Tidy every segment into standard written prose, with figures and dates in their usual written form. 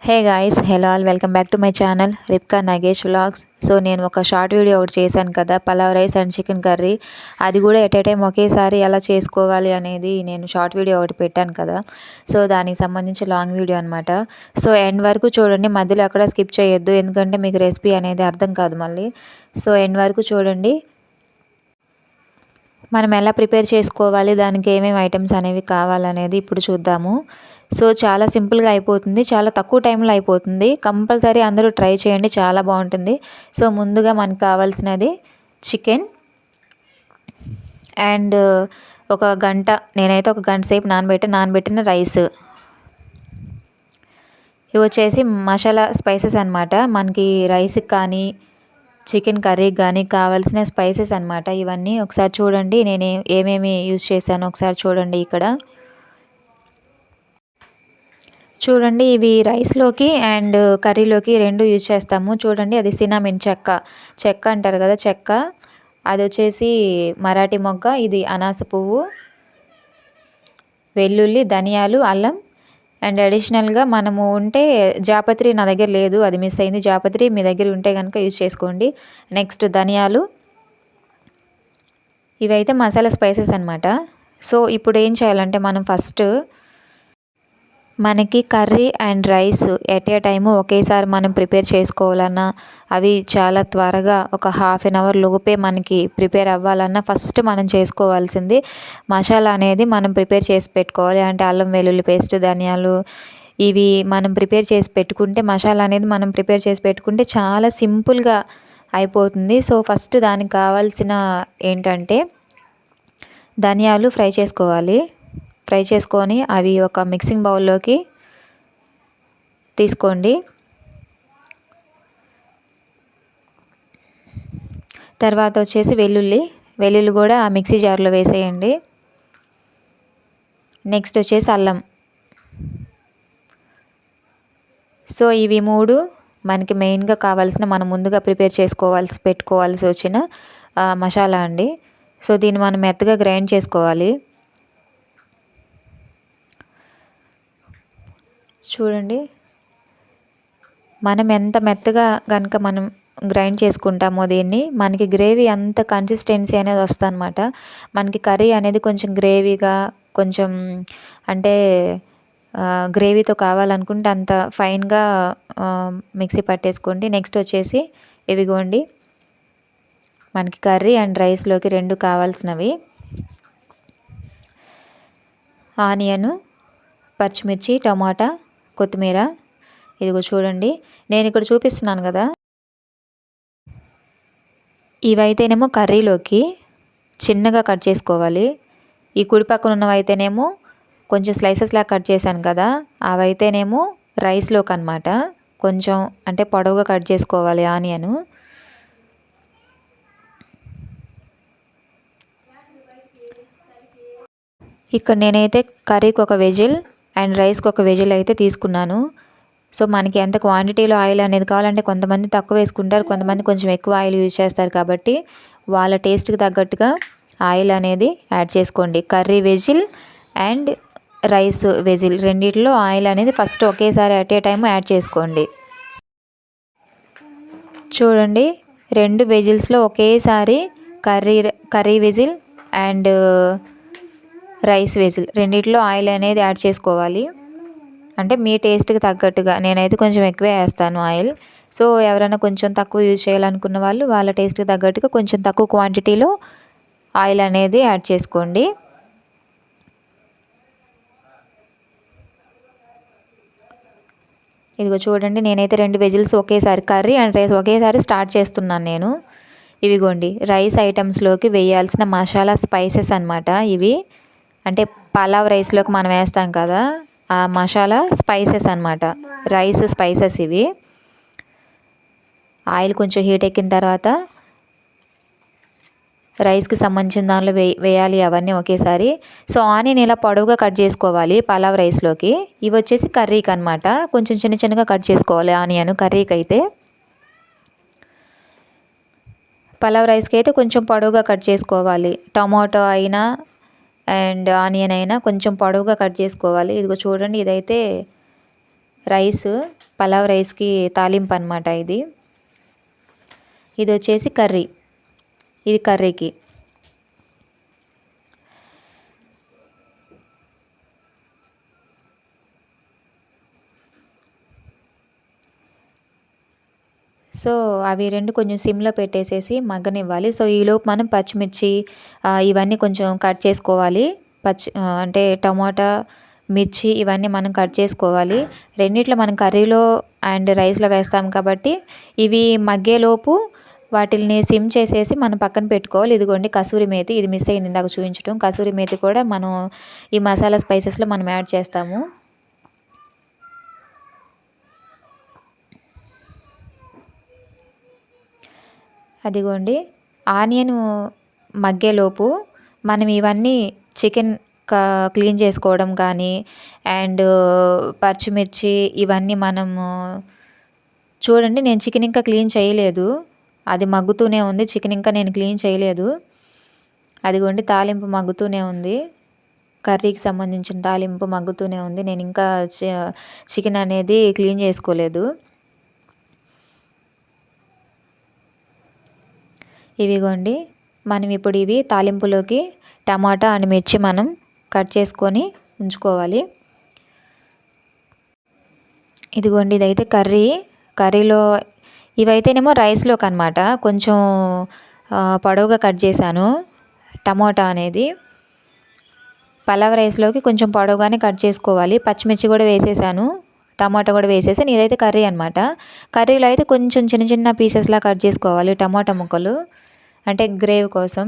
Hey guys, hello all, welcome back to my channel Ripka Nagesh vlogs. So నేను ఒక short video ఒకటి చేశాను కదా, pulao rice and chicken curry. అది కూడా ఎట్ ఏ టైం ఒకేసారి ఎలా చేసుకోవాలి అనేది నేను షార్ట్ వీడియో ఒకటి పెట్టాను కదా. సో దానికి సంబంధించి లాంగ్ వీడియో అనమాట. సో ఎండ్ వరకు చూడండి, మధ్యలో ఎక్కడ స్కిప్ చేయొద్దు, ఎందుకంటే మీకు రెసిపీ అనేది అర్థం కాదు మళ్ళీ. సో ఎండ్ వరకు చూడండి. మనం ఎలా ప్రిపేర్ చేసుకోవాలి, దానికి ఏమేమి ఐటమ్స్ అనేవి కావాలనేది ఇప్పుడు చూద్దాము. సో చాలా సింపుల్గా అయిపోతుంది, చాలా తక్కువ టైంలో అయిపోతుంది. కంపల్సరీ అందరూ ట్రై చేయండి, చాలా బాగుంటుంది. సో ముందుగా మనకు కావాల్సినది చికెన్ అండ్ ఒక గంట, నేనైతే ఒక గంట సేపు నానబెట్టిన రైస్. ఇవి వచ్చేసి మసాలా స్పైసెస్ అనమాట. మనకి రైస్కి కానీ చికెన్ కర్రీకి కానీ కావాల్సిన స్పైసెస్ అనమాట ఇవన్నీ. ఒకసారి చూడండి నేను ఏమేమి యూజ్ చేశాను ఒకసారి చూడండి. ఇక్కడ చూడండి, ఇవి రైస్లోకి అండ్ కర్రీలోకి రెండు యూజ్ చేస్తాము. చూడండి, అది సినామిన్ చెక్క అంటారు కదా, చెక్క. అది వచ్చేసి మరాఠీ మొగ్గ, ఇది అనాస పువ్వు, వెల్లుల్లి, ధనియాలు, అల్లం అండ్ అడిషనల్గా మనము ఉంటే జాపత్రి, నా దగ్గర లేదు, అది మిస్ అయింది. జాపత్రి మీ దగ్గర ఉంటే కనుక యూజ్ చేసుకోండి. నెక్స్ట్ ధనియాలు. ఇవైతే మసాలా స్పైసెస్ అనమాట. సో ఇప్పుడు ఏం చేయాలంటే, మనం ఫస్ట్ మనకి curry and rice at a time ఒకేసారి మనం ప్రిపేర్ చేసుకోవాలన్నా, అవి చాలా త్వరగా ఒక హాఫ్ అన్ అవర్ లోపే మనకి ప్రిపేర్ అవ్వాలన్నా ఫస్ట్ మనం చేసుకోవాల్సింది మసాలా అనేది మనం ప్రిపేర్ చేసి పెట్టుకోవాలి. అంటే అల్లం వెల్లుల్లి పేస్ట్, ధనియాలు, ఇవి మనం ప్రిపేర్ చేసి పెట్టుకుంటే, మసాలా అనేది మనం ప్రిపేర్ చేసి పెట్టుకుంటే చాలా సింపుల్గా అయిపోతుంది. సో ఫస్ట్ దానికి కావాల్సిన ఏంటంటే ధనియాలు ఫ్రై చేసుకోవాలి. ఫ్రై చేసుకొని అవి ఒక మిక్సింగ్ బౌల్లోకి తీసుకోండి. తర్వాత వచ్చేసి వెల్లుల్లి కూడా ఆ మిక్సీ జార్లో వేసేయండి. నెక్స్ట్ వచ్చేసి అల్లం. సో ఇవి మూడు మనకి మెయిన్గా కావాల్సిన, మనం ముందుగా ప్రిపేర్ పెట్టుకోవాల్సి వచ్చిన మసాలా అండి. సో దీన్ని మనం మెత్తగా గ్రైండ్ చేసుకోవాలి. చూడండి, మనం ఎంత మెత్తగా కనుక మనం గ్రైండ్ చేసుకుంటామో దీన్ని, మనకి గ్రేవీ అంత కన్సిస్టెన్సీ అనేది వస్తుంది అనమాట. మనకి కర్రీ అనేది కొంచెం గ్రేవీగా, కొంచెం అంటే గ్రేవీతో కావాలనుకుంటే అంత ఫైన్గా మిక్సీ పట్టేసుకోండి. నెక్స్ట్ వచ్చేసి ఇవిగోండి, మనకి కర్రీ అండ్ రైస్లోకి రెండు కావాల్సినవి ఆనియను, పచ్చిమిర్చి, టమాటా, కొత్తిమీర. ఇదిగో చూడండి, నేను ఇక్కడ చూపిస్తున్నాను కదా, ఇవైతేనేమో కర్రీలోకి చిన్నగా కట్ చేసుకోవాలి. ఈ కుడి పక్కన ఉన్నవైతేనేమో కొంచెం స్లైసెస్లా కట్ చేశాను కదా, అవైతేనేమో రైస్లోకి అనమాట. కొంచెం అంటే పొడవుగా కట్ చేసుకోవాలి ఆనియను. ఇక్కడ నేనైతే కర్రీకి ఒక వెజిల్ అండ్ రైస్కి ఒక వెజిల్ అయితే తీసుకున్నాను. సో మనకి ఎంత క్వాంటిటీలో ఆయిల్ అనేది కావాలంటే, కొంతమంది తక్కువ వేసుకుంటారు, కొంతమంది కొంచెం ఎక్కువ ఆయిల్ యూజ్ చేస్తారు. కాబట్టి వాళ్ళ టేస్ట్కి తగ్గట్టుగా ఆయిల్ అనేది యాడ్ చేసుకోండి. కర్రీ వెజిల్ అండ్ రైస్ వెజిల్ రెండిట్లో ఆయిల్ అనేది ఫస్ట్ ఒకేసారి అట్ ఏ టైం యాడ్ చేసుకోండి. చూడండి, రెండు వెజిల్స్లో ఒకేసారి కర్రీ వెజిల్ అండ్ రైస్ వెజిల్ రెండిట్లో ఆయిల్ అనేది యాడ్ చేసుకోవాలి. అంటే మీ టేస్ట్కి తగ్గట్టుగా, నేనైతే కొంచెం ఎక్కువే వేస్తాను ఆయిల్. సో ఎవరైనా కొంచెం తక్కువ యూజ్ చేయాలనుకున్న వాళ్ళు వాళ్ళ టేస్ట్కి తగ్గట్టుగా కొంచెం తక్కువ క్వాంటిటీలో ఆయిల్ అనేది యాడ్ చేసుకోండి. ఇదిగో చూడండి, నేనైతే రెండు వెజిల్స్ ఒకేసారి, కర్రీ అండ్ రైస్ ఒకేసారి స్టార్ట్ చేస్తున్నాను నేను. ఇవిగోండి రైస్ ఐటమ్స్లోకి వేయాల్సిన మసాలా స్పైసెస్ అనమాట ఇవి. అంటే పలావ్ రైస్లోకి మనం వేస్తాం కదా, ఆ మసాలా స్పైసెస్ అనమాట, రైస్ స్పైసెస్ ఇవి. ఆయిల్ కొంచెం హీట్ ఎక్కిన తర్వాత రైస్కి సంబంధించిన దానిలో వేయాలి అవన్నీ ఒకేసారి. సో ఆనియన్ ఇలా పొడవుగా కట్ చేసుకోవాలి పలావ్ రైస్లోకి. ఇవి వచ్చేసి కర్రీకి అనమాట, కొంచెం చిన్న చిన్నగా కట్ చేసుకోవాలి ఆనియన్ కర్రీకి అయితే. పలావ్ రైస్కి అయితే కొంచెం పొడవుగా కట్ చేసుకోవాలి. టమాటో అయినా అండ్ ఆనియన్ అయినా కొంచెం పొడవుగా కట్ చేసుకోవాలి. ఇదిగో చూడండి, ఇదైతే రైస్ పలావ్ రైస్కి తాలింపు అనమాట ఇది. ఇది వచ్చేసి కర్రీ, ఇది కర్రీకి. సో అవి రెండు కొంచెం సిమ్లో పెట్టేసేసి మగ్గనివ్వాలి. సో ఈలోపు మనం పచ్చిమిర్చి ఇవన్నీ కొంచెం కట్ చేసుకోవాలి. అంటే టమాటా, మిర్చి ఇవన్నీ మనం కట్ చేసుకోవాలి. రెండిట్లో మనం కర్రీలో అండ్ రైస్లో వేస్తాం కాబట్టి ఇవి మగ్గేలోపు వాటిని సిమ్ చేసేసి మనం పక్కన పెట్టుకోవాలి. ఇదిగోండి కసూరి మేతి, ఇది మిస్ అయింది ఇందాక చూపించడం. కసూరి మేతి కూడా మనం ఈ మసాలా స్పైసెస్లో మనం యాడ్ చేస్తాము. అదిగోండి ఆనియన్ మగ్గేలోపు మనం ఇవన్నీ చికెన్ క్లీన్ చేసుకోవడం కానీ అండ్ పచ్చిమిర్చి ఇవన్నీ మనము చూడండి, నేను చికెన్ ఇంకా క్లీన్ చేయలేదు, అది మగ్గుతూనే ఉంది. చికెన్ ఇంకా నేను క్లీన్ చేయలేదు. అదిగోండి తాలింపు మగ్గుతూనే ఉంది, కర్రీకి సంబంధించిన తాలింపు మగ్గుతూనే ఉంది. నేను ఇంకా చికెన్ అనేది క్లీన్ చేసుకోలేదు. ఇవిగోండి మనం ఇప్పుడు ఇవి తాలింపులోకి టమాటా అండ్ మిర్చి మనం కట్ చేసుకొని ఉంచుకోవాలి. ఇదిగోండి ఇదైతే కర్రీలో ఇవైతేనేమో రైస్లోకి అనమాట. కొంచెం పొడవుగా కట్ చేశాను టమాటా అనేది. పలావ్ రైస్లోకి కొంచెం పొడవుగానే కట్ చేసుకోవాలి. పచ్చిమిర్చి కూడా వేసేసాను, టమాటా కూడా వేసేసాను. ఇదైతే కర్రీ అనమాట. కర్రీలో అయితే కొంచెం చిన్న చిన్న పీసెస్లా కట్ చేసుకోవాలి టమాటా ముక్కలు, అంటే గ్రేవీ కోసం.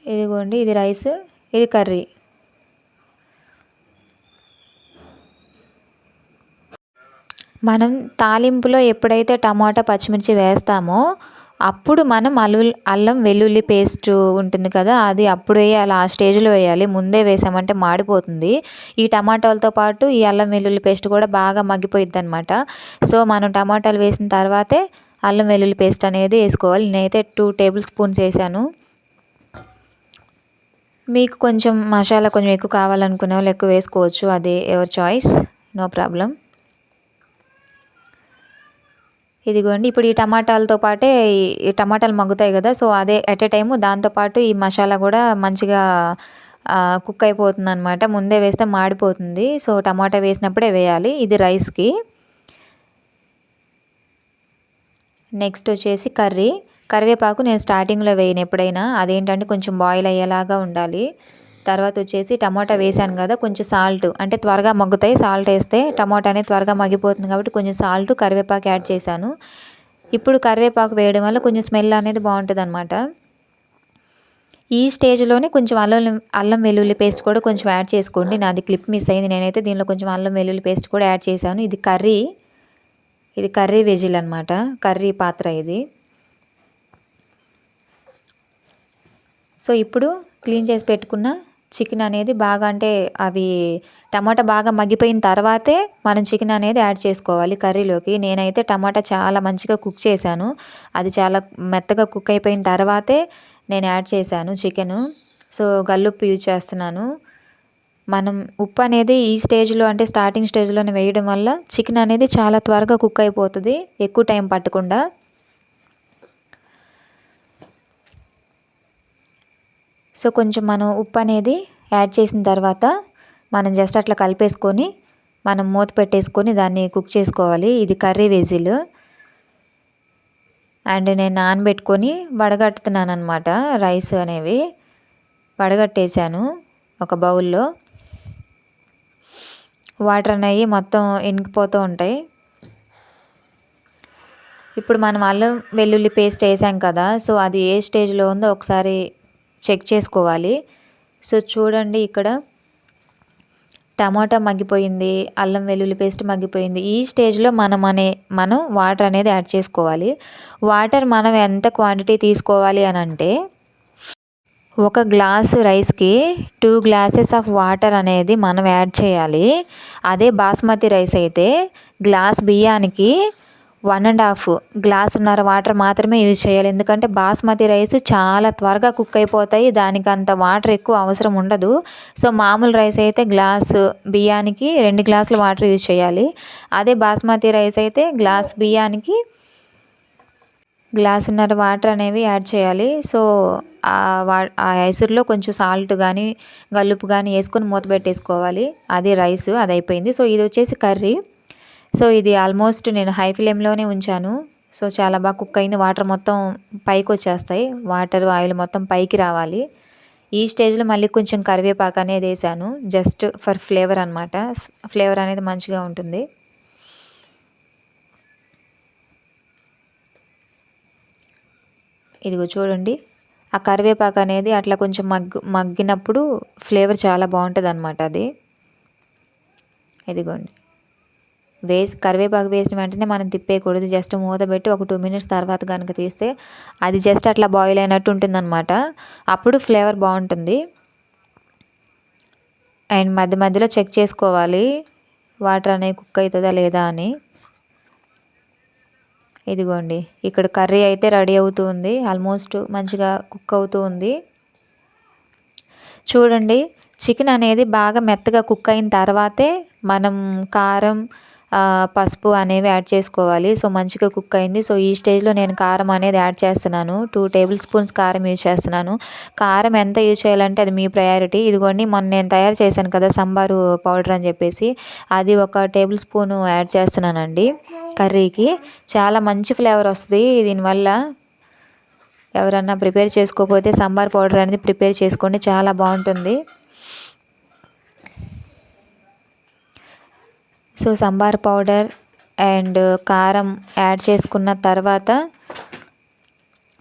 ఇదిగోండి ఇది రైస్, ఇది కర్రీ. మనం తాలింపులో ఎప్పుడైతే టమాటా పచ్చిమిర్చి వేస్తామో అప్పుడు మనం అల్లం వెల్లుల్లి పేస్ట్ ఉంటుంది కదా, అది అప్పుడు వేయాలి, ఆ స్టేజ్లో వేయాలి. ముందే వేసామంటే మాడిపోతుంది. ఈ టమాటాలతో పాటు ఈ అల్లం వెల్లుల్లి పేస్ట్ కూడా బాగా మగ్గిపోయిద్ది అనమాట. సో మనం టమాటాలు వేసిన తర్వాతే అల్లం వెల్లుల్లి పేస్ట్ అనేది వేసుకోవాలి. నేనైతే 2 టేబుల్ స్పూన్స్ వేసాను. మీకు కొంచెం మసాలా కొంచెం ఎక్కువ కావాలనుకునే వాళ్ళు ఎక్కువ వేసుకోవచ్చు, అది ఎవరి చాయిస్, నో ప్రాబ్లం. ఇదిగోండి ఇప్పుడు ఈ టమాటాలతో పాటే ఈ టమాటాలు మగ్గుతాయి కదా, సో అదే ఎట్ ఏ టైము దాంతోపాటు ఈ మసాలా కూడా మంచిగా కుక్ అయిపోతుంది అనమాట. ముందే వేస్తే మాడిపోతుంది. సో టమాటా వేసినప్పుడే వేయాలి. ఇది రైస్కి. నెక్స్ట్ వచ్చేసి కరివేపాకు నేను స్టార్టింగ్లో వేయను ఎప్పుడైనా, అదేంటంటే కొంచెం బాయిల్ అయ్యేలాగా ఉండాలి. తర్వాత వచ్చేసి టమాటా వేసాను కదా, కొంచెం సాల్ట్, అంటే త్వరగా మగ్గుతాయి, సాల్ట్ వేస్తే టమాటా అనేది త్వరగా మగ్గిపోతుంది కాబట్టి కొంచెం సాల్ట్, కరివేపాకు యాడ్ చేశాను. ఇప్పుడు కరివేపాకు వేయడం వల్ల కొంచెం స్మెల్ అనేది బాగుంటుంది అనమాట. ఈ స్టేజ్లోనే కొంచెం అల్లం వెల్లుల్లి పేస్ట్ కూడా కొంచెం యాడ్ చేసుకోండి. నాది క్లిప్ మిస్ అయింది, నేనైతే దీనిలో కొంచెం అల్లం వెల్లుల్లి పేస్ట్ కూడా యాడ్ చేశాను. ఇది కర్రీ వెజిల్ అనమాట, కర్రీ పాత్ర ఇది. సో ఇప్పుడు క్లీన్ చేసి పెట్టుకున్న చికెన్ అనేది బాగా, అంటే అవి టమాటా బాగా మగ్గిపోయిన తర్వాతే మనం చికెన్ అనేది యాడ్ చేసుకోవాలి కర్రీలోకి. నేనైతే టమాటా చాలా మంచిగా కుక్ చేశాను, అది చాలా మెత్తగా కుక్ అయిపోయిన తర్వాతే నేను యాడ్ చేశాను చికెను. సో గల్లుప్పు యూజ్ చేస్తున్నాను. మనం ఉప్పు అనేది ఈ స్టేజ్లో, అంటే స్టార్టింగ్ స్టేజ్లోనే వేయడం వల్ల చికెన్ అనేది చాలా త్వరగా కుక్ అయిపోతుంది, ఎక్కువ టైం పట్టకుండా. సో కొంచెం మనం ఉప్పు అనేది యాడ్ చేసిన తర్వాత మనం జస్ట్ అట్లా కలిపేసుకొని మనం మూత పెట్టేసుకొని దాన్ని కుక్ చేసుకోవాలి. ఇది కర్రీ వెజిల్. అండ్ నేను నానబెట్టుకొని వడగట్టుతున్నాను అనమాట. రైస్ అనేవి వడగట్టేసాను ఒక బౌల్లో. వాటర్ అనేవి మొత్తం ఇంకిపోతూ ఉంటాయి. ఇప్పుడు మనం అల్లం వెల్లుల్లి పేస్ట్ వేసాం కదా, సో అది ఏ స్టేజ్లో ఉందో ఒకసారి చెక్ చేసుకోవాలి. సో చూడండి ఇక్కడ టమాటా మగ్గిపోయింది, అల్లం వెల్లుల్లి పేస్ట్ మగ్గిపోయింది. ఈ స్టేజ్లో మనం వాటర్ అనేది యాడ్ చేసుకోవాలి. వాటర్ మనం ఎంత క్వాంటిటీ తీసుకోవాలి అని అంటే, ఒక గ్లాసు రైస్కి 2 గ్లాసెస్ ఆఫ్ వాటర్ అనేది మనం యాడ్ చేయాలి. అదే బాస్మతి రైస్ అయితే గ్లాస్ బియ్యానికి 1.5 గ్లాసున్నర వాటర్ మాత్రమే యూజ్ చేయాలి. ఎందుకంటే బాస్మతి రైస్ చాలా త్వరగా కుక్ అయిపోతాయి. దానికి అంత వాటర్ ఎక్కువ అవసరం ఉండదు. సో మామూలు రైస్ అయితే గ్లాసు బియ్యానికి 2 గ్లాసుల వాటర్ యూజ్ చేయాలి. అదే బాస్మతి రైస్ అయితే గ్లాస్ బియ్యానికి గ్లాసున్నర వాటర్ అనేవి యాడ్ చేయాలి. సో ఆ ఎసురులో కొంచెం సాల్ట్ కానీ గల్లుప్పు కానీ వేసుకొని మూత పెట్టేసుకోవాలి. అది రైస్ అది అయిపోయింది. సో ఇది వచ్చేసి కర్రీ. సో ఇది ఆల్మోస్ట్ నేను హై ఫ్లేమ్లోనే ఉంచాను. సో చాలా బాగా కుక్ అయింది. వాటర్ మొత్తం పైకి వచ్చేస్తాయి. వాటర్ ఆయిల్ మొత్తం పైకి రావాలి. ఈ స్టేజ్లో మళ్ళీ కొంచెం కరివేపాకు అనేది వేసాను. జస్ట్ ఫర్ ఫ్లేవర్ అనమాట. ఫ్లేవర్ అనేది మంచిగా ఉంటుంది. ఇదిగో చూడండి, ఆ కరివేపాకు అనేది అట్లా కొంచెం మగ్గినప్పుడు ఫ్లేవర్ చాలా బాగుంటుంది అనమాట. అది ఇదిగోండి, కరివేపాకు వేసిన వెంటనే మనం తిప్పేయకూడదు. జస్ట్ మూత పెట్టి ఒక 2 మినిట్స్ తర్వాత కనుక తీస్తే అది జస్ట్ అట్లా బాయిల్ అయినట్టు ఉంటుందన్నమాట. అప్పుడు ఫ్లేవర్ బాగుంటుంది. అండ్ మధ్య మధ్యలో చెక్ చేసుకోవాలి వాటర్ అనేవి కుక్ అవుతుందా లేదా అని. ఇదిగోండి, ఇక్కడ కర్రీ అయితే రెడీ అవుతూ ఉంది. ఆల్మోస్ట్ మంచిగా కుక్ అవుతూ ఉంది. చూడండి, చికెన్ అనేది బాగా మెత్తగా కుక్ అయిన తర్వాతే మనం కారం పసుపు అనేవి యాడ్ చేసుకోవాలి. సో మంచిగా కుక్ అయింది. సో ఈ స్టేజ్లో నేను కారం అనేది యాడ్ చేస్తున్నాను. 2 టేబుల్ స్పూన్స్ కారం యూజ్ చేస్తున్నాను. కారం ఎంత యూజ్ చేయాలంటే అది మీ ప్రయారిటీ. ఇదిగోండి, మొన్న నేను తయారు చేశాను కదా సంబారు పౌడర్ అని చెప్పేసి, అది 1 టేబుల్ స్పూను యాడ్ చేస్తున్నానండి కర్రీకి. చాలా మంచి ఫ్లేవర్ వస్తుంది దీనివల్ల. ఎవరన్నా ప్రిపేర్ చేసుకోకపోతే సాంబార్ పౌడర్ అనేది ప్రిపేర్ చేసుకోండి, చాలా బాగుంటుంది. సో సాంబార్ పౌడర్ అండ్ కారం యాడ్ చేసుకున్న తర్వాత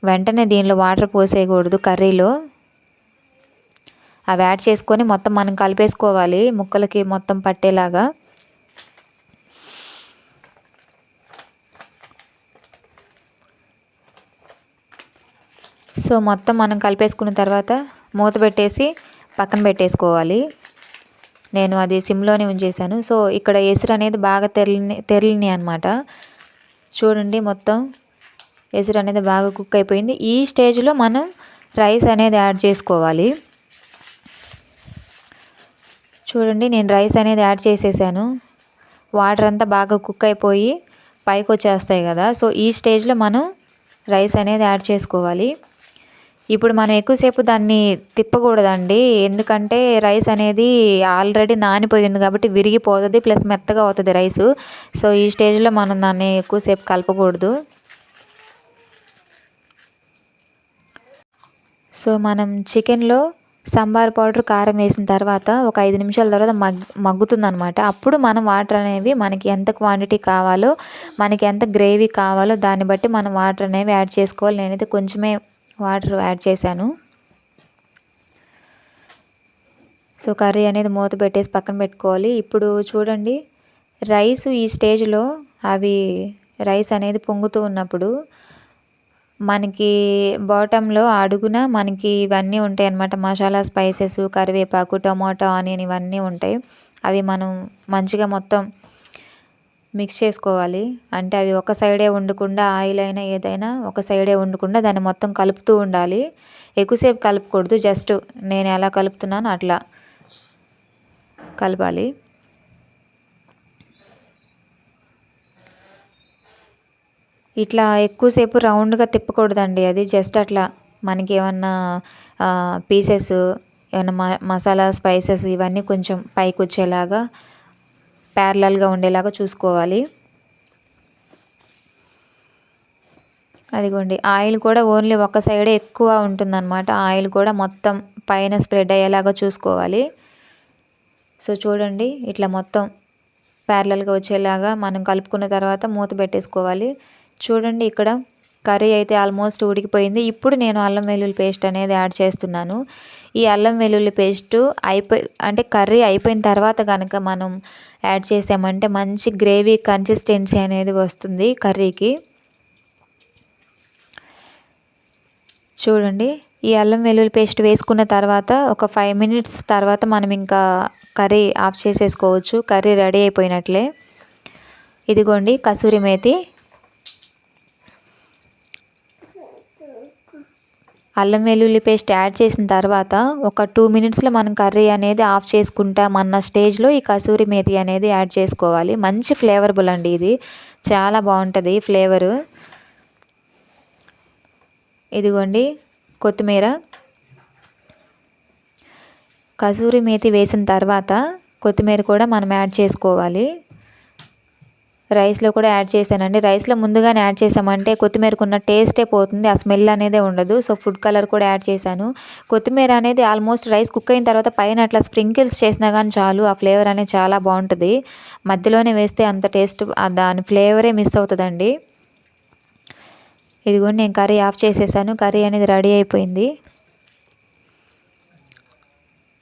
వెంటనే దీనిలో వాటర్ పోసేయకూడదు కర్రీలో. అవి యాడ్ చేసుకొని మొత్తం మనం కలిపేసుకోవాలి ముక్కలకి మొత్తం పట్టేలాగా. సో మొత్తం మనం కలిపేసుకున్న తర్వాత మూత పెట్టేసి పక్కన పెట్టేసుకోవాలి. నేను అది సిమ్లోనే ఉంచేసాను. సో ఇక్కడ ఎసురు అనేది బాగా తెరలినాయి అనమాట. చూడండి, మొత్తం ఎసురు అనేది బాగా కుక్ అయిపోయింది. ఈ స్టేజ్లో మనం రైస్ అనేది యాడ్ చేసుకోవాలి. చూడండి, నేను రైస్ అనేది యాడ్ చేసేసాను. వాటర్ అంతా బాగా కుక్ అయిపోయి పైకి వచ్చేస్తాయి కదా. సో ఈ స్టేజ్లో మనం రైస్ అనేది యాడ్ చేసుకోవాలి. ఇప్పుడు మనం ఎక్కువసేపు దాన్ని తిప్పకూడదండి, ఎందుకంటే రైస్ అనేది ఆల్రెడీ నానిపోయింది కాబట్టి విరిగిపోతుంది, ప్లస్ మెత్తగా అవుతుంది రైసు. సో ఈ స్టేజ్లో మనం దాన్ని ఎక్కువసేపు కలపకూడదు. సో మనం చికెన్లో సాంబార్ పౌడర్ కారం వేసిన తర్వాత ఒక 5 నిమిషాల తర్వాత మగ్గుతుందనమాట. అప్పుడు మనం వాటర్ అనేవి మనకి ఎంత క్వాంటిటీ కావాలో, మనకి ఎంత గ్రేవీ కావాలో దాన్ని బట్టి మనం వాటర్ అనేవి యాడ్ చేసుకోవాలి. నేనైతే కొంచెమే వాటర్ యాడ్ చేశాను. సో కర్రీ అనేది మూత పెట్టేసి పక్కన పెట్టుకోవాలి. ఇప్పుడు చూడండి, రైస్ ఈ స్టేజ్లో రైస్ అనేది పొంగుతూ ఉన్నప్పుడు మనకి బాటంలో అడుగున మనకి ఇవన్నీ ఉంటాయి అన్నమాట. మసాలా స్పైసెస్, కరివేపాకు, టమాటో, ఆనియన్ ఇవన్నీ ఉంటాయి. అవి మనం మంచిగా మొత్తం మిక్స్ చేసుకోవాలి. అంటే అవి ఒక సైడే ఉండకుండా, ఆయిల్ అయినా ఏదైనా ఒక సైడే ఉండకుండా దాన్ని మొత్తం కలుపుతూ ఉండాలి. ఎక్కువసేపు కలుపుకూడదు, జస్ట్ నేను ఎలా కలుపుతున్నానో అట్లా కలపాలి. ఇట్లా ఎక్కువసేపు రౌండ్గా తిప్పకూడదండి. అది జస్ట్ అట్లా మనకి ఏమన్నా పీసెస్, ఏమన్నా మసాలా స్పైసెస్ ఇవన్నీ కొంచెం పైకి వచ్చేలాగా ప్యారలల్గా ఉండేలాగా చూసుకోవాలి. అదిగోండి, ఆయిల్ కూడా ఓన్లీ ఒక సైడే ఎక్కువ ఉంటుందన్నమాట. ఆయిల్ కూడా మొత్తం పైన స్ప్రెడ్ అయ్యేలాగా చూసుకోవాలి. సో చూడండి, ఇట్లా మొత్తం ప్యారలల్గా వచ్చేలాగా మనం కలుపుకున్న తర్వాత మూత పెట్టేసుకోవాలి. చూడండి, ఇక్కడ కర్రీ అయితే ఆల్మోస్ట్ ఉడికిపోయింది. ఇప్పుడు నేను అల్లం వెల్లుల్లి పేస్ట్ అనేది యాడ్ చేస్తున్నాను. ఈ అల్లం వెల్లుల్లి పేస్ట్ అంటే కర్రీ అయిపోయిన తర్వాత కనుక మనం యాడ్ చేసామంటే మంచి గ్రేవీ కన్సిస్టెన్సీ అనేది వస్తుంది కర్రీకి. చూడండి, ఈ అల్లం వెల్లుల్లి పేస్ట్ వేసుకున్న తర్వాత ఒక 5 మినిట్స్ తర్వాత మనం ఇంకా కర్రీ ఆఫ్ చేసేసుకోవచ్చు. కర్రీ రెడీ అయిపోయినట్లే. ఇదిగోండి, కసూరి మేతి అల్లం వెల్లుల్లి పేస్ట్ యాడ్ చేసిన తర్వాత ఒక 2 మినిట్స్లో మనం కర్రీ అనేది ఆఫ్ చేసుకుంటామన్న స్టేజ్లో ఈ కసూరి మేతి అనేది యాడ్ చేసుకోవాలి. మంచి ఫ్లేవరబుల్ అండి ఇది, చాలా బాగుంటుంది ఫ్లేవరు. ఇదిగోండి కొత్తిమీర, కసూరి మేతి వేసిన తర్వాత కొత్తిమీర కూడా మనం యాడ్ చేసుకోవాలి. రైస్లో కూడా యాడ్ చేశానండి. రైస్లో ముందుగానే యాడ్ చేసామంటే కొత్తిమీరకు ఉన్న టేస్టే పోతుంది, ఆ స్మెల్ అనేది ఉండదు. సో ఫుడ్ కలర్ కూడా యాడ్ చేశాను. కొత్తిమీర అనేది ఆల్మోస్ట్ రైస్ కుక్ అయిన తర్వాత పైన అట్లా స్ప్రింకిల్స్ చేసినా కానీ చాలు, ఆ ఫ్లేవర్ అనేది చాలా బాగుంటుంది. మధ్యలోనే వేస్తే అంత టేస్ట్ దాని ఫ్లేవరే మిస్ అవుతుందండి. ఇదిగోండి నేను కర్రీ ఆఫ్ చేసేసాను. కర్రీ అనేది రెడీ అయిపోయింది.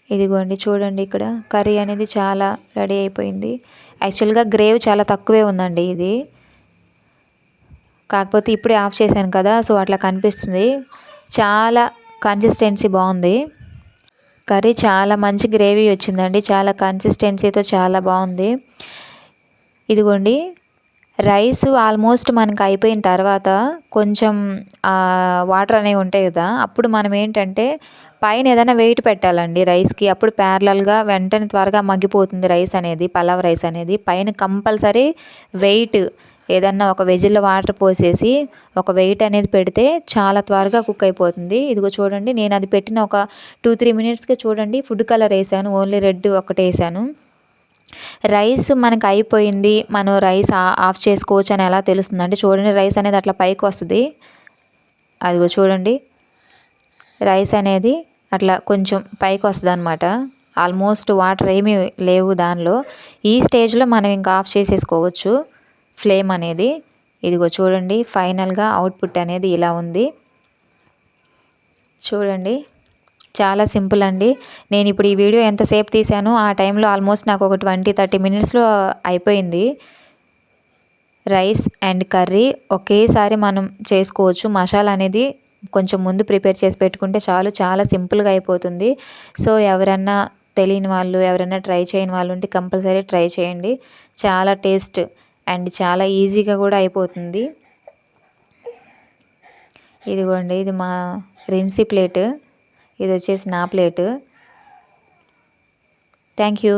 ఇదిగోండి చూడండి, ఇక్కడ కర్రీ అనేది చాలా రెడీ అయిపోయింది. యాక్చువల్గా గ్రేవీ చాలా తక్కువే ఉందండి ఇది, కాకపోతే ఇప్పుడే ఆఫ్ చేశాను కదా సో అట్లా కనిపిస్తుంది. చాలా కన్సిస్టెన్సీ బాగుంది. కర్రీ చాలా మంచి గ్రేవీ వచ్చిందండి, చాలా కన్సిస్టెన్సీతో చాలా బాగుంది. ఇదిగోండి రైస్ ఆల్మోస్ట్ మనకు అయిపోయిన తర్వాత కొంచెం వాటర్ అనేవి ఉంటాయి కదా, అప్పుడు మనం ఏంటంటే పైన ఏదైనా వెయిట్ పెట్టాలండి రైస్కి. అప్పుడు ప్యారలల్గా వెంటనే త్వరగా మగ్గిపోతుంది రైస్ అనేది, పలావ్ రైస్ అనేది. పైన కంపల్సరీ వెయిట్ ఏదన్నా ఒక వెజిల్లో వాటర్ పోసేసి ఒక వెయిట్ అనేది పెడితే చాలా త్వరగా కుక్ అయిపోతుంది. ఇదిగో చూడండి, నేను అది పెట్టిన ఒక 2-3 మినిట్స్కి చూడండి ఫుడ్ కలర్ వేసాను, ఓన్లీ రెడ్ ఒకటి వేసాను. రైస్ మనకు అయిపోయింది, మనం రైస్ ఆఫ్ చేసుకోవచ్చు అని ఎలా తెలుస్తుందంటే చూడండి, రైస్ అనేది అట్లా పైకి వస్తుంది. అదిగో చూడండి, రైస్ అనేది అట్లా కొంచెం పైకి వస్తుంది అనమాట. ఆల్మోస్ట్ వాటర్ ఏమీ లేవు దానిలో. ఈ స్టేజ్లో మనం ఇంకా ఆఫ్ చేసేసుకోవచ్చు ఫ్లేమ్ అనేది. ఇదిగో చూడండి, ఫైనల్గా అవుట్పుట్ అనేది ఇలా ఉంది. చూడండి చాలా సింపుల్ అండి. నేను ఇప్పుడు ఈ వీడియో ఎంతసేపు తీసానో ఆ టైంలో ఆల్మోస్ట్ నాకు ఒక 20-30 మినిట్స్లో అయిపోయింది. రైస్ అండ్ కర్రీ ఒకేసారి మనం చేసుకోవచ్చు. మసాలా అనేది కొంచెం ముందు ప్రిపేర్ చేసి పెట్టుకుంటే చాలు, చాలా సింపుల్గా అయిపోతుంది. సో ఎవరన్నా తెలియని వాళ్ళు, ఎవరైనా ట్రై చేయని వాళ్ళు ఉంటే కంపల్సరీ ట్రై చేయండి. చాలా టేస్ట్ అండ్ చాలా ఈజీగా కూడా అయిపోతుంది. ఇదిగోండి, ఇది మా రిన్సీ ప్లేట్, ఇది వచ్చేసి నా ప్లేటు. Thank you.